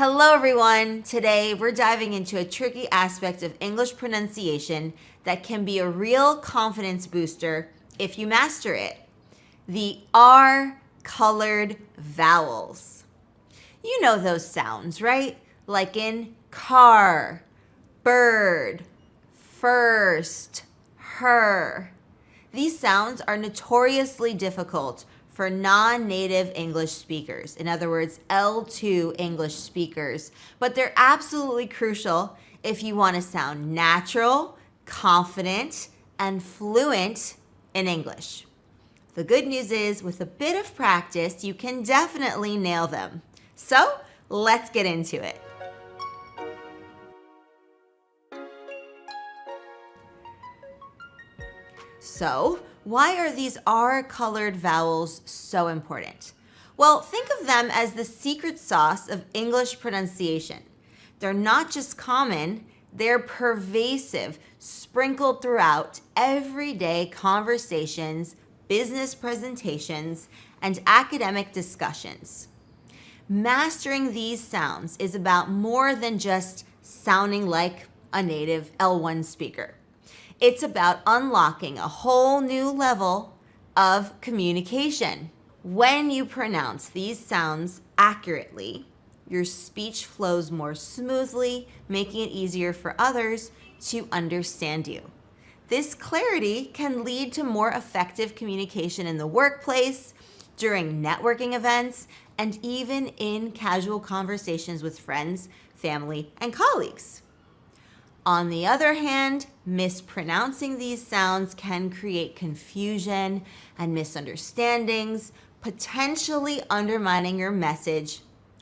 Hello everyone! Today we're diving into a tricky aspect of English pronunciation that can be a real confidence booster if you master it. The R-colored vowels. You know those sounds, right? Like in car, bird, first, her. These sounds are notoriously difficult for non-native English speakers, in other words, L2 English speakers, but they're absolutely crucial if you want to sound natural, confident, and fluent in English. The good news is, with a bit of practice, you can definitely nail them. So, let's get into it. So, why are these R-colored vowels so important? Well, think of them as the secret sauce of English pronunciation. They're not just common, they're pervasive, sprinkled throughout everyday conversations, business presentations, and academic discussions. Mastering these sounds is about more than just sounding like a native L1 speaker. It's about unlocking a whole new level of communication. When you pronounce these sounds accurately, your speech flows more smoothly, making it easier for others to understand you. This clarity can lead to more effective communication in the workplace, during networking events, and even in casual conversations with friends, family, and colleagues. On the other hand, mispronouncing these sounds can create confusion and misunderstandings, potentially undermining your message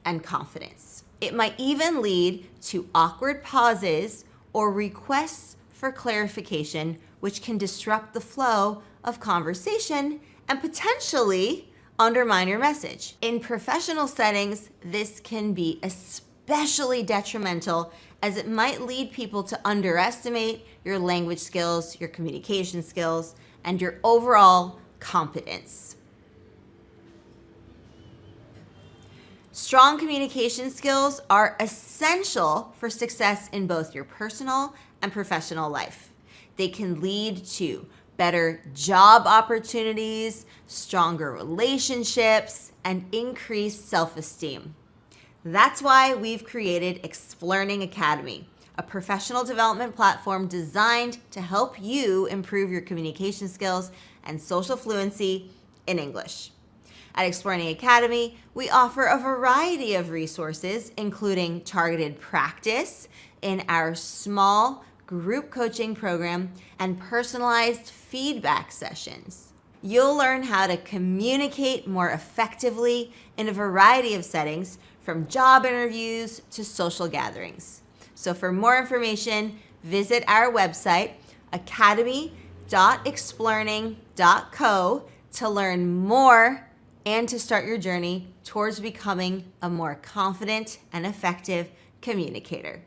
and confidence. It might even lead to awkward pauses or requests for clarification, which can disrupt the flow of conversation and potentially undermine your message. In professional settings, this can be especially detrimental, as it might lead people to underestimate your language skills, your communication skills, and your overall competence. Strong communication skills are essential for success in both your personal and professional life. They can lead to better job opportunities, stronger relationships, and increased self-esteem. That's why we've created Explearning Academy, a professional development platform designed to help you improve your communication skills and social fluency in English. At Explearning Academy, we offer a variety of resources, including targeted practice in our small group coaching program and personalized feedback sessions. You'll learn how to communicate more effectively in a variety of settings, from job interviews to social gatherings. So for more information, visit our website, academy.explearning.co, to learn more and to start your journey towards becoming a more confident and effective communicator.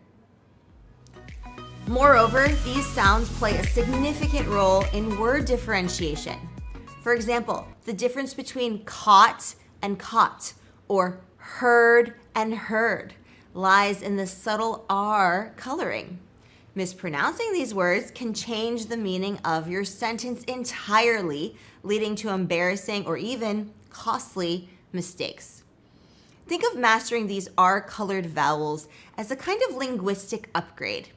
Moreover, these sounds play a significant role in word differentiation. For example, the difference between caught and caught, or heard and heard, lies in the subtle R coloring. Mispronouncing these words can change the meaning of your sentence entirely, leading to embarrassing or even costly mistakes. Think of mastering these R-colored vowels as a kind of linguistic upgrade.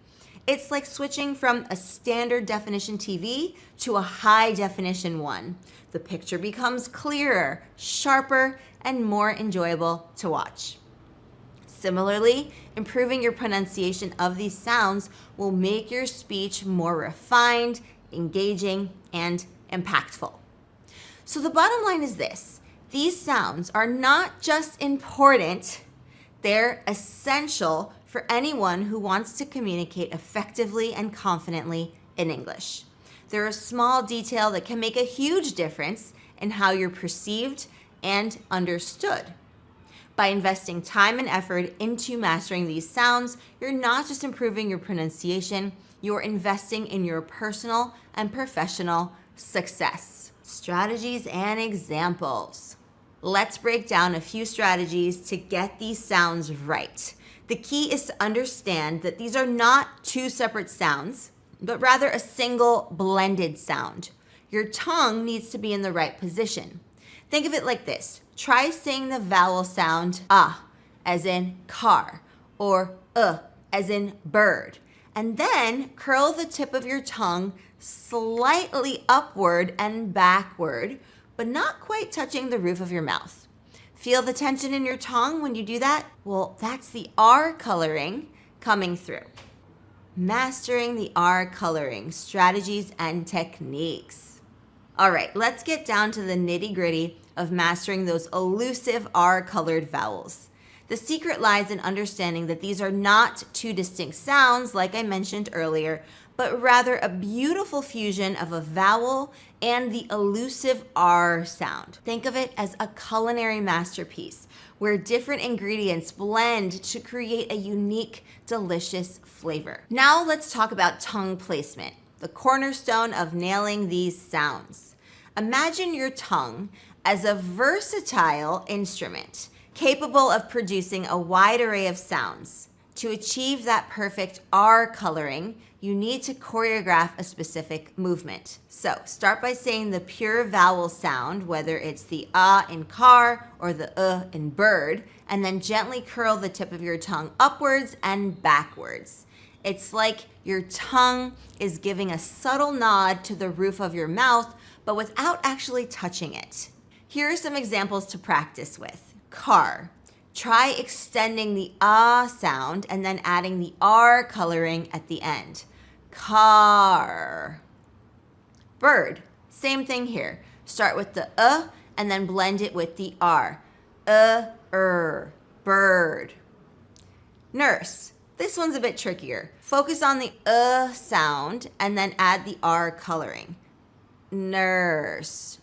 It's like switching from a standard definition TV to a high definition one. The picture becomes clearer, sharper, and more enjoyable to watch. Similarly, improving your pronunciation of these sounds will make your speech more refined, engaging, and impactful. So the bottom line is this: these sounds are not just important, they're essential for anyone who wants to communicate effectively and confidently in English. They're a small detail that can make a huge difference in how you're perceived and understood. By investing time and effort into mastering these sounds, you're not just improving your pronunciation, you're investing in your personal and professional success. Strategies and examples. Let's break down a few strategies to get these sounds right. The key is to understand that these are not two separate sounds, but rather a single blended sound. Your tongue needs to be in the right position. Think of it like this. Try saying the vowel sound ah, as in car, or as in bird. And then curl the tip of your tongue slightly upward and backward, but not quite touching the roof of your mouth. Feel the tension in your tongue when you do that? Well, that's the R coloring coming through. Mastering the R coloring, strategies and techniques. All right, let's get down to the nitty-gritty of mastering those elusive R-colored vowels. The secret lies in understanding that these are not two distinct sounds, like I mentioned earlier, but rather a beautiful fusion of a vowel and the elusive R sound. Think of it as a culinary masterpiece where different ingredients blend to create a unique, delicious flavor. Now let's talk about tongue placement, the cornerstone of nailing these sounds. Imagine your tongue as a versatile instrument capable of producing a wide array of sounds. To achieve that perfect R coloring, you need to choreograph a specific movement. So start by saying the pure vowel sound, whether it's the in car or the in bird, and then gently curl the tip of your tongue upwards and backwards. It's like your tongue is giving a subtle nod to the roof of your mouth, but without actually touching it. Here are some examples to practice with. Car. Try extending the sound and then adding the R coloring at the end. Car. Bird. Same thing here. Start with the and then blend it with the R. Bird. Nurse. This one's a bit trickier. Focus on the sound and then add the R coloring. Nurse.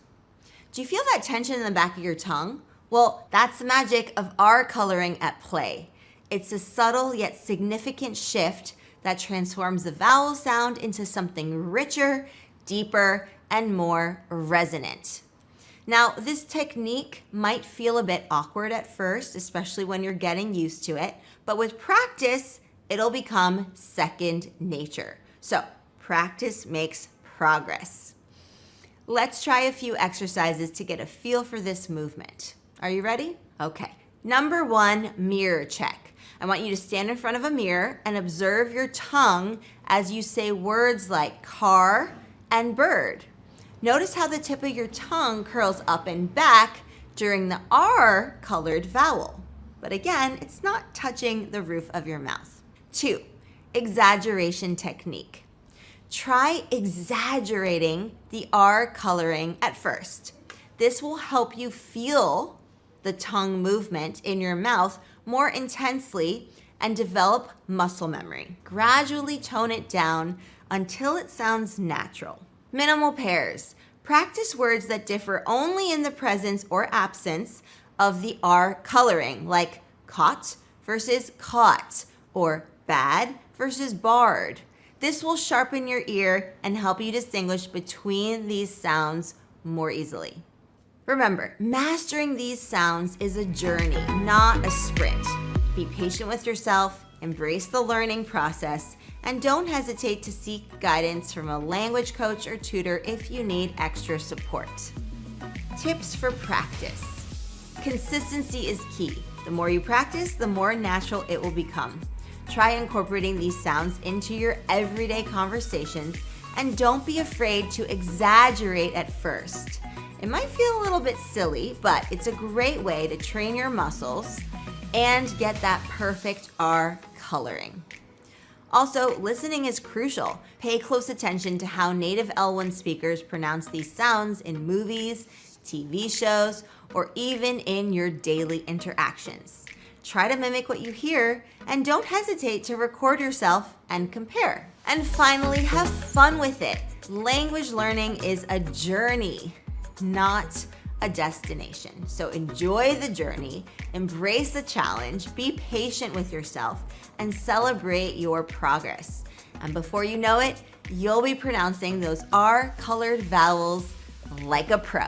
Do you feel that tension in the back of your tongue? Well, that's the magic of R coloring at play. It's a subtle yet significant shift that transforms the vowel sound into something richer, deeper, and more resonant. Now, this technique might feel a bit awkward at first, especially when you're getting used to it, but with practice, it'll become second nature. So, practice makes progress. Let's try a few exercises to get a feel for this movement. Are you ready? Okay. Number 1, mirror check. I want you to stand in front of a mirror and observe your tongue as you say words like car and bird. Notice how the tip of your tongue curls up and back during the R colored vowel. But again, it's not touching the roof of your mouth. 2, exaggeration technique. Try exaggerating the R coloring at first. This will help you feel the tongue movement in your mouth more intensely and develop muscle memory. Gradually tone it down until it sounds natural. Minimal pairs. Practice words that differ only in the presence or absence of the R coloring, like caught versus caught, or bad versus barred. This will sharpen your ear and help you distinguish between these sounds more easily. Remember, mastering these sounds is a journey, not a sprint. Be patient with yourself, embrace the learning process, and don't hesitate to seek guidance from a language coach or tutor if you need extra support. Tips for practice. Consistency is key. The more you practice, the more natural it will become. Try incorporating these sounds into your everyday conversations, and don't be afraid to exaggerate at first. It might feel a little bit silly, but it's a great way to train your muscles and get that perfect R coloring. Also, listening is crucial. Pay close attention to how native L1 speakers pronounce these sounds in movies, TV shows, or even in your daily interactions. Try to mimic what you hear, and don't hesitate to record yourself and compare. And finally, have fun with it. Language learning is a journey, not a destination. So enjoy the journey, embrace the challenge, be patient with yourself, and celebrate your progress. And before you know it, you'll be pronouncing those R-colored vowels like a pro.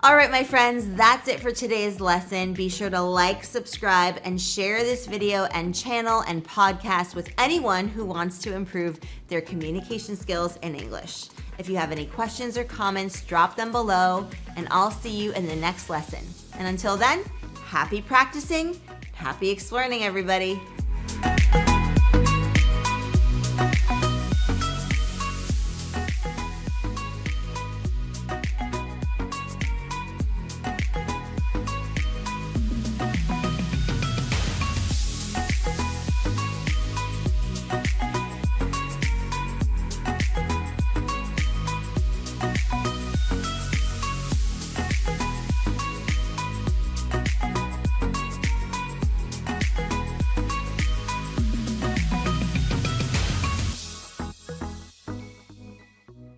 All right, my friends, that's it for today's lesson. Be sure to like, subscribe, and share this video and channel and podcast with anyone who wants to improve their communication skills in English. If you have any questions or comments, drop them below, and I'll see you in the next lesson. And until then, happy practicing, happy explearning, everybody.